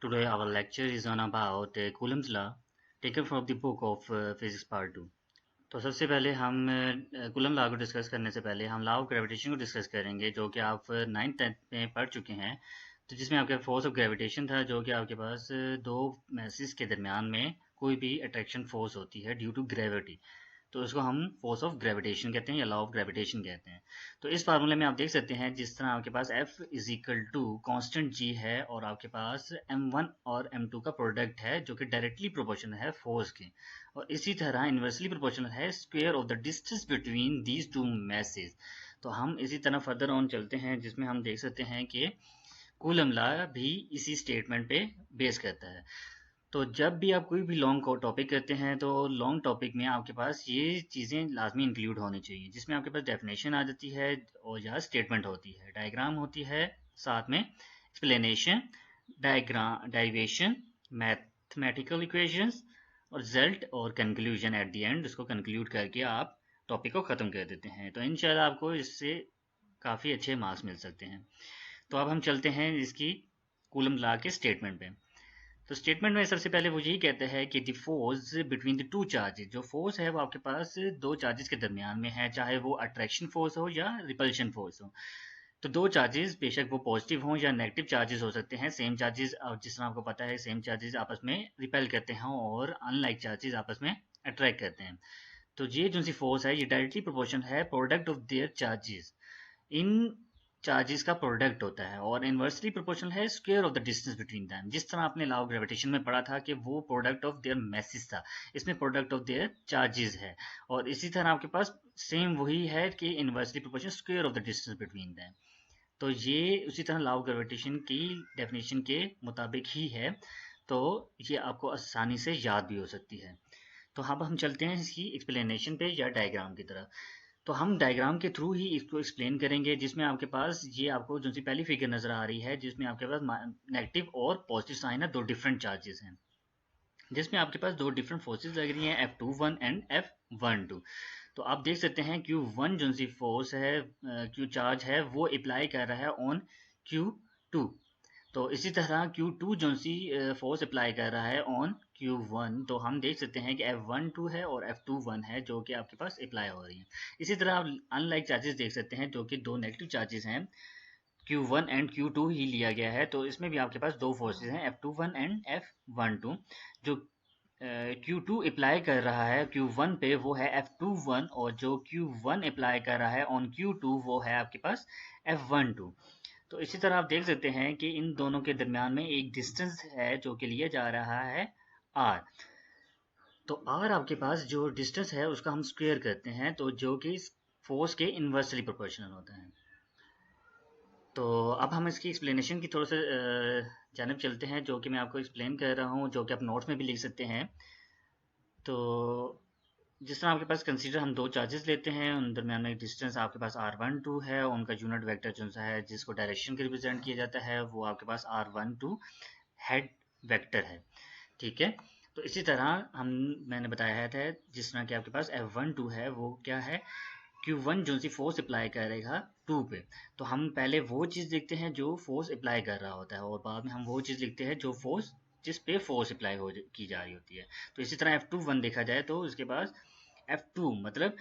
Today our lecture is on about Coulomb's law taken from the book of physics part 2। तो सबसे पहले हम coulomb law को discuss करने से पहले हम लॉ ऑफ ग्रेविटेशन को डिस्कस करेंगे, जो कि आप 9th 10th में पढ़ चुके हैं। तो जिसमें आपके फोर्स ऑफ ग्रेविटेशन था, जो कि आपके पास दो मैसेज के दरमियान में कोई भी अट्रैक्शन फोर्स होती है ड्यू टू ग्रेविटी, तो उसको हम फोर्स ऑफ ग्रेविटेशन कहते हैं या लॉ ऑफ ग्रेविटेशन कहते हैं। तो इस फार्मूले में आप देख सकते हैं, जिस तरह आपके पास F is equal to constant G है और आपके पास M1 और M2 का प्रोडक्ट है, जो कि डायरेक्टली प्रोपोर्शनल है फोर्स के, और इसी तरह इन्वर्सली प्रोपोर्शनल है square of the distance between these two message. तो हम इसी तरह फर्दर ऑन चलते हैं, जिसमें हम देख सकते हैं कि कूलम लॉ भी इसी स्टेटमेंट पे बेस करता है। तो जब भी आप कोई भी लॉन्ग टॉपिक करते हैं, तो लॉन्ग टॉपिक में आपके पास ये चीज़ें लाजमी इंक्लूड होनी चाहिए, जिसमें आपके पास डेफिनेशन आ जाती है और या स्टेटमेंट होती है, डायग्राम होती है, साथ में explanation, diagram, deviation, mathematical equations और रिजल्ट और कंक्लूजन एट द एंड। उसको कंक्लूड करके आप टॉपिक को ख़त्म कर देते हैं। तो इंशाल्लाह आपको इससे काफ़ी अच्छे मार्क्स मिल सकते हैं। तो अब हम चलते हैं इसकी कूलम लॉ के स्टेटमेंट पे। तो स्टेटमेंट में सबसे पहले वो यही कहते हैं कि the force between the two charges, जो फोर्स है वो आपके पास दो चार्जेस के दरमियान में है, चाहे वो अट्रैक्शन फोर्स हो या रिपल्शन फोर्स हो। तो दो चार्जेस बेशक वो पॉजिटिव हों या नेगेटिव चार्जेस हो सकते हैं। सेम चार्जेस, जिस तरह आपको पता है, सेम चार्जेस आपस में रिपेल करते हैं और अनलाइक चार्जेस आपस में अट्रैक्ट करते हैं। तो ये जो सी फोर्स है, ये डायरेक्टली प्रोपोर्शनल है product of their charges. In charges का प्रोडक्ट होता है और इनवर्सली प्रोपोर्शनल है square of the distance between them. जिस तरह आपने लॉ ऑफ ग्रेविटेशन में पढ़ा था कि वो प्रोडक्ट ऑफ देयर मैसेज था, इसमें प्रोडक्ट ऑफ देयर चार्जेस है, और इसी तरह आपके पास सेम वही है कि inversely proportional square of the distance between them. तो ये उसी तरह लॉ ऑफ ग्रेविटेशन की डेफिनेशन के मुताबिक ही है, तो ये आपको आसानी से याद भी हो सकती है। तो अब हम चलते हैं इसकी एक्सप्लेनेशन पे या डायग्राम की तरफ। तो हम डायग्राम के थ्रू ही इसको एक्सप्लेन करेंगे, जिसमें आपके पास ये आपको जो सी पहली फिगर नजर आ रही है, जिसमें आपके पास नेगेटिव और पॉजिटिव साइन है, दो डिफरेंट चार्जेस हैं, जिसमें आपके पास दो डिफरेंट फोर्सेस लग रही हैं, F21 एंड F12। तो आप देख सकते हैं Q1 जो सी फोर्स है, Q चार्ज है, वो अप्लाई कर रहा है ऑन Q2। तो इसी तरह Q2 जो सी फोर्स अप्लाई कर रहा है ऑन Q1, तो हम देख सकते हैं कि F12 है और F21 है, जो कि आपके पास अप्लाई हो रही है। इसी तरह आप अनलाइक चार्जेस देख सकते हैं, जो कि दो नेगेटिव चार्जेस हैं, Q1 एंड Q2 ही लिया गया है। तो इसमें भी आपके पास दो फोर्सेस हैं, F21 एंड F12। जो Q2 अप्लाई कर रहा है Q1 पे, वो है F21, और जो Q1 अप्लाई कर रहा है ऑन Q2, वो है आपके पास F12। तो इसी तरह आप देख सकते हैं कि इन दोनों के दरमियान में एक डिस्टेंस है, जो कि लिया जा रहा है R। तो R आपके पास जो डिस्टेंस है उसका हम स्क्वायर करते हैं, तो जो कि फोर्स के इन्वर्सली प्रोपोर्शनल होता है। तो अब हम इसकी एक्सप्लेनेशन की थोड़ा सा जानब चलते हैं, जो कि मैं आपको एक्सप्लेन कर रहा हूँ, जो कि आप नोट्स में भी लिख सकते हैं। तो जिस तरह आपके पास कंसीडर हम दो चार्जेस लेते हैं, उन दरमियान में डिस्टेंस आपके पास R12 है, उनका यूनिट वेक्टर जो सा है, जिसको डायरेक्शन के रिप्रेजेंट किया जाता है, वो आपके पास R12 हेड वेक्टर है। ठीक है। तो इसी तरह मैंने बताया था, जिस तरह कि आपके पास F12 है, वो क्या है, Q1 जो सी फोर्स अप्लाई करेगा 2 पे, तो हम पहले वो चीज़ देखते हैं जो फोर्स अप्लाई कर रहा होता है, और बाद में हम वो चीज़ लिखते हैं जो फोर्स, जिस पे फोर्स अप्लाई की जा रही होती है। तो इसी तरह F21 देखा जाए, तो उसके पास F2 मतलब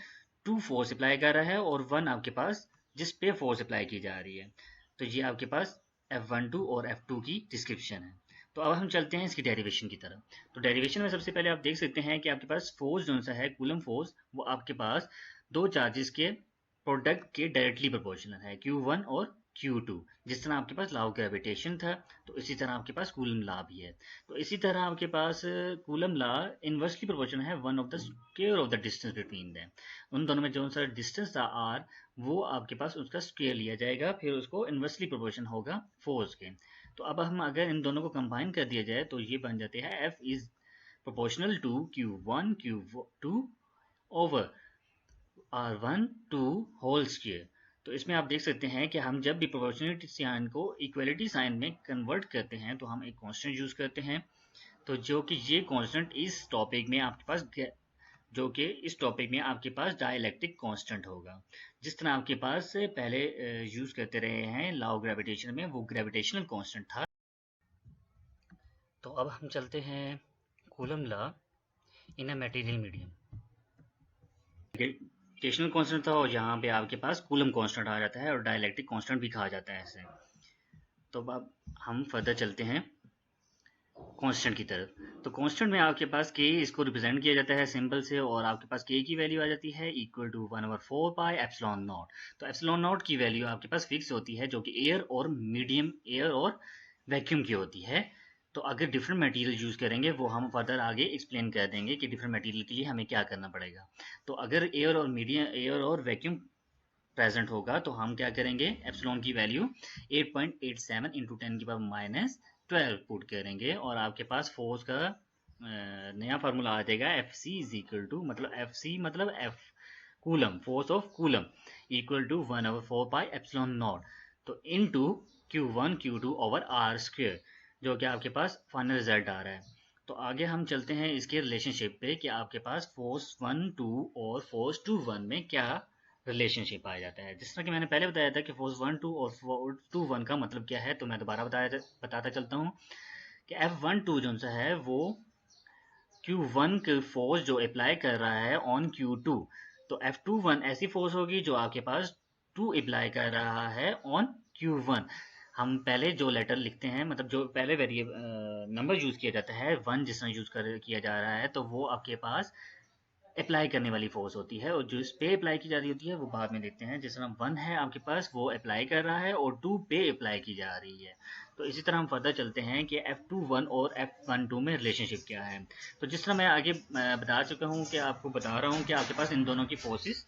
2 फोर्स अप्लाई कर रहा है, और 1 आपके पास जिस पे फोर्स अप्लाई की जा रही है। तो ये आपके पास F12 और F2 की डिस्क्रिप्शन है। तो अब हम चलते हैं इसकी डेरिवेशन की तरफ। तो डेरिवेशन में सबसे पहले आप देख सकते हैं कि आपके पास फोर्स जो सा है, कूलम फोर्स, वो आपके पास दो चार्जेस के प्रोडक्ट के डायरेक्टली प्रोपोर्शनल है, Q1 और Q2। जिस तरह आपके पास लॉ ऑफ ग्रेविटेशन था, तो इसी तरह आपके पास कूलम लॉ भी है। तो इसी तरह आपके पास कूलम लॉ इनवर्सली प्रोपोर्शनल है one of the square of the distance between them. उन दोनों में जो सा डिस्टेंस था R, वो आपके पास उसका स्क्वायर लिया जाएगा, फिर उसको इनवर्सली प्रोपोर्शन होगा फोर्स के। तो अब हम अगर इन दोनों को कंबाइन कर दिया जाए, तो ये बन जाते हैं F is proportional to Q1 Q2 over R1 2 whole square. तो इसमें आप देख सकते हैं कि हम जब भी प्रोपोर्शनलिटी साइन को इक्वलिटी साइन में कन्वर्ट करते हैं, तो हम एक कांस्टेंट यूज करते हैं। तो जो कि ये कांस्टेंट इस टॉपिक में आपके पास जो कि इस टॉपिक में आपके पास डाइलेक्ट्रिक कांस्टेंट होगा। जिस तरह आपके पास पहले यूज करते रहे हैं लॉ ऑफ ग्रेविटेशन में, वो ग्रेविटेशनल कांस्टेंट था। तो अब हम चलते हैं coulomb law in a material medium. Gravitational constant था और यहाँ पे आपके पास कूलम कांस्टेंट आ जाता है और डाइलेक्ट्रिक कांस्टेंट भी कहा जाता है इसे। तो अब हम फर्दर चलते हैं कांस्टेंट की तरफ। तो कांस्टेंट में आपके पास के इसको रिप्रेजेंट किया जाता है सिंबल से, और आपके पास के की वैल्यू आ जाती है equal to 1/4 pi epsilon not. तो एप्सिलॉन नॉट की वैल्यू आपके पास फिक्स होती है, जो कि एयर और मीडियम, एयर और वैक्यूम की होती है। तो अगर डिफरेंट मटेरियल यूज करेंगे वो हम फर्दर आगे एक्सप्लेन कर देंगे कि डिफरेंट मटेरियल के लिए हमें क्या करना पड़ेगा। तो अगर एयर और मीडियम, एयर और वैक्यूम प्रेजेंट होगा तो हम क्या करेंगे, एप्सिलॉन की वैल्यू 8.87 इंटू 10⁻12 पुट करेंगे, और आपके पास फोर्स का नया फार्मूला आ जाएगा FC इज इक्वल टू, मतलब FC मतलब F coulomb, force of coulomb equal to 1/4 pi epsilon not, तो into Q1 Q2 over R square, जो कि आपके पास फाइनल रिजल्ट आ रहा है। तो आगे हम चलते हैं इसके रिलेशनशिप पे कि आपके पास फोर्स 1 2 और फोर्स 2 1 में क्या रिलेशनशिप पाया जाता है। जिस तरह कि मैंने पहले बताया था कि फोर्स 1 2 और फोर्स 2 1 का मतलब क्या है, तो मैं दोबारा बताता चलता हूँ कि F12 जो सा है वो Q1 के फोर्स जो अप्लाई कर रहा है ऑन Q2, तो F21 ऐसी फोर्स होगी जो आपके पास 2 अप्लाई कर रहा है ऑन Q1। हम पहले जो लेटर लिखते हैं, मतलब जो पहले वेरिएबल नंबर यूज किया जाता है 1 जिस तरह यूज किया जा रहा है, तो वो आपके पास अप्लाई करने वाली फोर्स होती है, और जो इस पे अप्लाई की जा रही होती है वो बाद में देखते हैं। जिस तरह 1 है आपके पास वो अप्लाई कर रहा है और 2 पे अप्लाई की जा रही है। तो इसी तरह हम फर्दर चलते हैं कि F21 और F12 में रिलेशनशिप क्या है। तो जिस तरह मैं आगे बता चुका हूँ कि आपको बता रहा हूँ कि आपके पास इन दोनों की फोर्सेस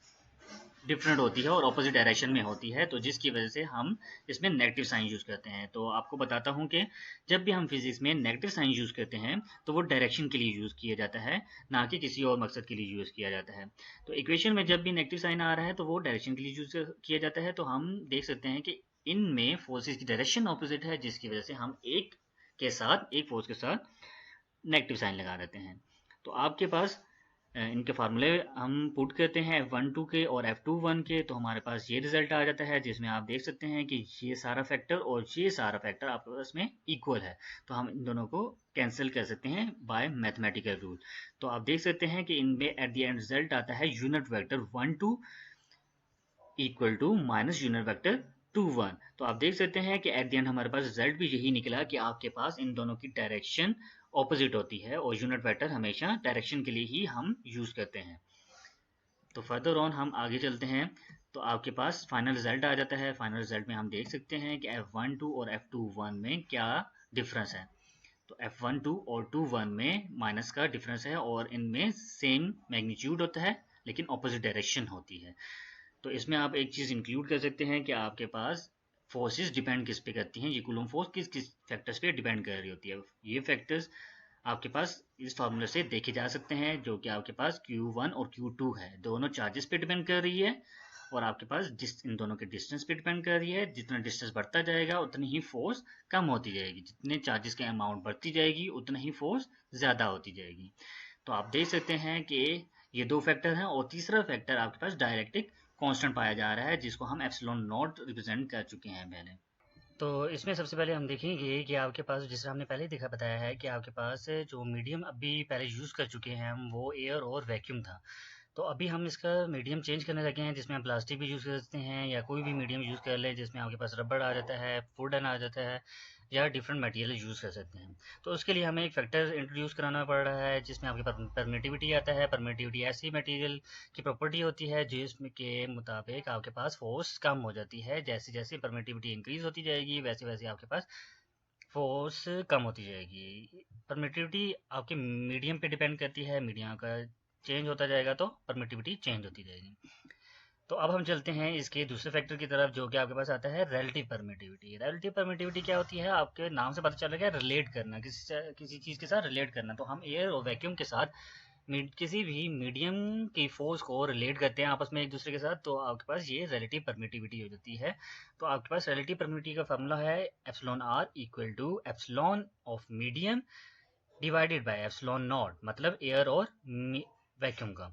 डिफरेंट होती है और ऑपोजिट डायरेक्शन में होती है, तो जिसकी वजह से हम इसमें नेगेटिव साइन यूज करते हैं। तो आपको बताता हूँ कि जब भी हम फिजिक्स में नेगेटिव साइन यूज करते हैं तो वो डायरेक्शन के लिए यूज किया जाता है, ना कि किसी और मकसद के लिए यूज किया जाता है। तो इक्वेशन में जब भी नेगेटिव साइन आ रहा है तो वो डायरेक्शन के लिए यूज किया जाता है। तो हम देख सकते हैं कि इनमें फोर्सेज की डायरेक्शन ऑपोजिट है, जिसकी वजह से हम एक फोर्स के साथ नेगेटिव साइन लगा देते हैं। तो आपके पास इनके फार्मूले हम पुट करते हैं F12 के और F21 के, तो हमारे पास ये रिजल्ट आ जाता है, जिसमें आप देख सकते हैं कि ये सारा फैक्टर और ये सारा फैक्टर आपके पास में इक्वल है। तो हम इन दोनों को कैंसिल कर सकते हैं बाय मैथमेटिकल रूल। तो आप देख सकते हैं कि इनमें एट द एंड रिजल्ट आता है unit vector 1 2 equal to minus unit vector 2 1। तो आप देख सकते हैं कि एट द एंड हमारे पास रिजल्ट भी यही निकला कि आपके पास इन दोनों की डायरेक्शन ऑपोजिट होती है, और यूनिट वेक्टर हमेशा डायरेक्शन के लिए ही हम यूज करते हैं। तो फर्दर ऑन हम आगे चलते हैं, तो आपके पास फाइनल रिजल्ट आ जाता है। फाइनल रिजल्ट में हम देख सकते हैं कि F12 और F21 में क्या डिफरेंस है। तो F12 और 21 में माइनस का डिफरेंस है, और इनमें सेम मैग्नीट्यूड होता है लेकिन ऑपोजिट डायरेक्शन होती है। तो इसमें आप एक चीज़ इंक्लूड कर सकते हैं कि आपके पास फोर्सेस डिपेंड किस पे करती हैं, ये कूलम फोर्स किस किस फैक्टर्स पे डिपेंड कर रही होती है। ये फैक्टर्स आपके पास इस फार्मूले से देखे जा सकते हैं, जो कि आपके पास Q1 और Q2 है, दोनों चार्जेस पे डिपेंड कर रही है, और आपके पास इन दोनों के डिस्टेंस पे डिपेंड कर रही है। जितना डिस्टेंस बढ़ता जाएगा उतनी ही फोर्स कम होती जाएगी, जितने चार्जेस के अमाउंट बढ़ती जाएगी उतना ही फोर्स ज़्यादा होती जाएगी। तो आप देख सकते हैं कि ये दो फैक्टर हैं, और तीसरा फैक्टर आपके पास डायरेक्ट्रिक कांस्टेंट पाया जा रहा है, जिसको हम एप्सिलॉन नॉट रिप्रेजेंट कर चुके हैं पहले। तो इसमें सबसे पहले हम देखेंगे कि आपके पास, जिस तरह हमने पहले ही बताया है कि आपके पास जो मीडियम अभी पहले यूज़ कर चुके हैं हम, वो एयर और वैक्यूम था। तो अभी हम इसका मीडियम चेंज करने लगे हैं, जिसमें हम प्लास्टिक भी यूज़ कर सकते हैं या कोई भी मीडियम यूज़ कर ले, जिसमें आपके पास रबड़ आ जाता है, वुडन आ जाता है, या डिफरेंट मटेरियल यूज़ कर सकते हैं। तो उसके लिए हमें एक फैक्टर इंट्रोड्यूस कराना पड़ रहा है, जिसमें आपके पास परमिटिविटी आता है। परमिटिविटी ऐसी मटेरियल की प्रॉपर्टी होती है जिसमें के मुताबिक आपके पास फोर्स कम हो जाती है। जैसे जैसे परमिटिविटी इंक्रीज होती जाएगी वैसे वैसे आपके पास फोर्स कम होती जाएगी। परमिटिविटी आपके मीडियम पे डिपेंड करती है, मीडियम का चेंज होता जाएगा तो परमिटिविटी चेंज होती जाएगी। तो अब हम चलते हैं इसके दूसरे फैक्टर की तरफ, जो कि आपके पास आता है रिलेटिव परमिटिविटी। रिलेटिव परमिटिविटी क्या होती है, आपके नाम से पता चल रहा है, रिलेट करना, किसी चीज़ के साथ रिलेट करना। तो हम एयर और वैक्यूम के साथ किसी भी मीडियम की फोर्स को रिलेट करते हैं आपस में एक दूसरे के साथ, तो आपके पास ये रिलेटिव परमिटिविटी हो जाती है। तो आपके पास रिलेटिव परमिटिविटी का फार्मूला है epsilon r equal to epsilon of medium divided by epsilon not, मतलब एयर और वैक्यूम का।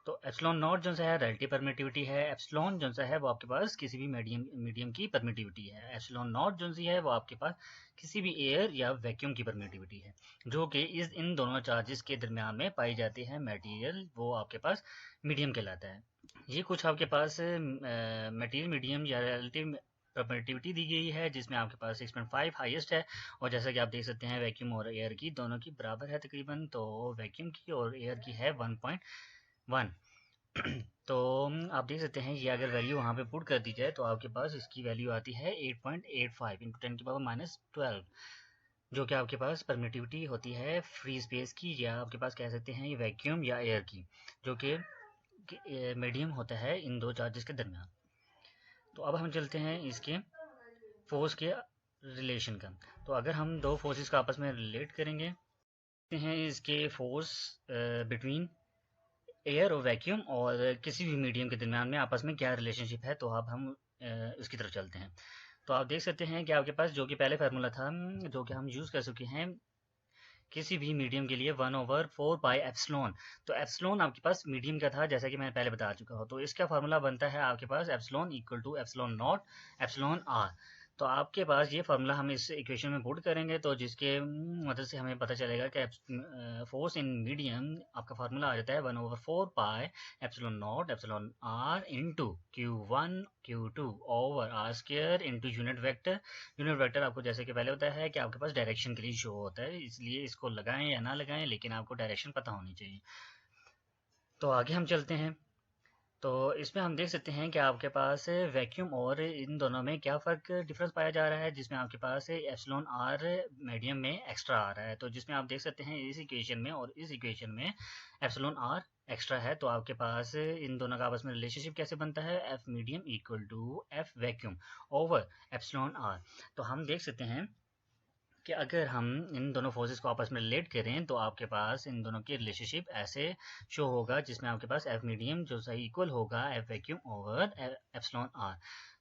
तो एप्सिलॉन नॉट जो है रिलेटिव परमिटिविटी है, एप्सिलॉन जो है वो आपके पास किसी भी मीडियम की परमिटिविटी है, एप्सिलॉन नॉट जो है वो आपके पास किसी भी एयर या वैक्यूम की परमिटिविटी है, जो कि इन दोनों चार्जेस के दरमियान में पाई जाती है मटेरियल, वो आपके पास मीडियम कहलाता है। ये कुछ आपके पास मटेरियल मीडियम या रिलेटिव परमिटिविटी दी गई है, जिसमें आपके पास 6.5 हाईएस्ट है, और जैसा कि आप देख सकते हैं वैक्यूम और एयर की दोनों की बराबर है तकरीबन, तो वैक्यूम की और एयर की है 1.1। तो आप देख सकते हैं ये अगर वैल्यू वहाँ पे पुट कर दी जाए तो आपके पास इसकी वैल्यू आती है 8.85 इंटू 10⁻⁻12, जो कि आपके पास परमिटिविटी होती है फ्री स्पेस की, या आपके पास कह सकते हैं ये वैक्यूम या एयर की, जो कि मीडियम होता है इन दो चार्जेस के दरमियान। तो अब हम चलते हैं इसके फोर्स के रिलेशन का। तो अगर हम दो फोर्सेस का आपस में रिलेट करेंगे हैं इसके फोर्स बिटवीन एयर और वैक्यूम और किसी भी मीडियम के दरमियान में आपस में क्या रिलेशनशिप है, तो अब हम उसकी तरफ चलते हैं। तो आप देख सकते हैं कि आपके पास जो कि पहले फार्मूला था, जो कि हम यूज़ कर चुके हैं किसी भी मीडियम के लिए 1/4 पाई एप्सिलॉन। तो एप्सिलॉन आपके पास मीडियम का था, जैसा कि मैं पहले बता चुका हूँ। तो इसका फार्मूला बनता है आपके पास epsilon equal to epsilon not epsilon are. तो आपके पास ये फार्मूला हम इस इक्वेशन में पुट करेंगे, तो जिसके मदद से हमें पता चलेगा कि फोर्स इन मीडियम आपका फार्मूला आ जाता है 1/4 pi epsilon not epsilon r into Q1 Q2 over r square into unit vector. Unit vector आपको जैसे कि पहले बताया है कि आपके पास डायरेक्शन के लिए शो होता है, इसलिए इसको लगाएं या ना लगाएं, लेकिन आपको डायरेक्शन पता होनी चाहिए। तो आगे हम चलते हैं। तो इसमें हम देख सकते हैं कि आपके पास वैक्यूम और इन दोनों में क्या फ़र्क डिफरेंस पाया जा रहा है, जिसमें आपके पास एप्सिलॉन आर मीडियम में एक्स्ट्रा आ रहा है। तो जिसमें आप देख सकते हैं इस इक्वेशन में और इस इक्वेशन में एप्सिलॉन आर एक्स्ट्रा है। तो आपके पास इन दोनों का आपस में रिलेशनशिप कैसे बनता है, F medium equal to F vacuum over epsilon are. तो हम देख सकते हैं कि अगर हम इन दोनों फोर्सेस को आपस में रिलेट करें तो आपके पास इन दोनों की रिलेशनशिप ऐसे शो होगा, जिसमें आपके पास एफ मीडियम जो सही इक्वल होगा F vacuum over epsilon are.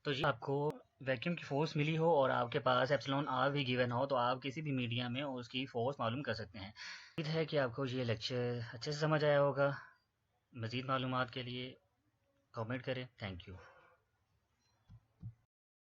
तो ये आपको वैक्यूम की फोर्स मिली हो और आपके पास एप्सिलॉन आर भी गिवन हो, तो आप किसी भी मीडियम में उसकी फोर्स मालूम कर सकते हैं। उम्मीद है कि आपको ये लेक्चर अच्छे से समझ आया होगा। मज़ीद मालूमात के लिए कमेंट करें। Thank you.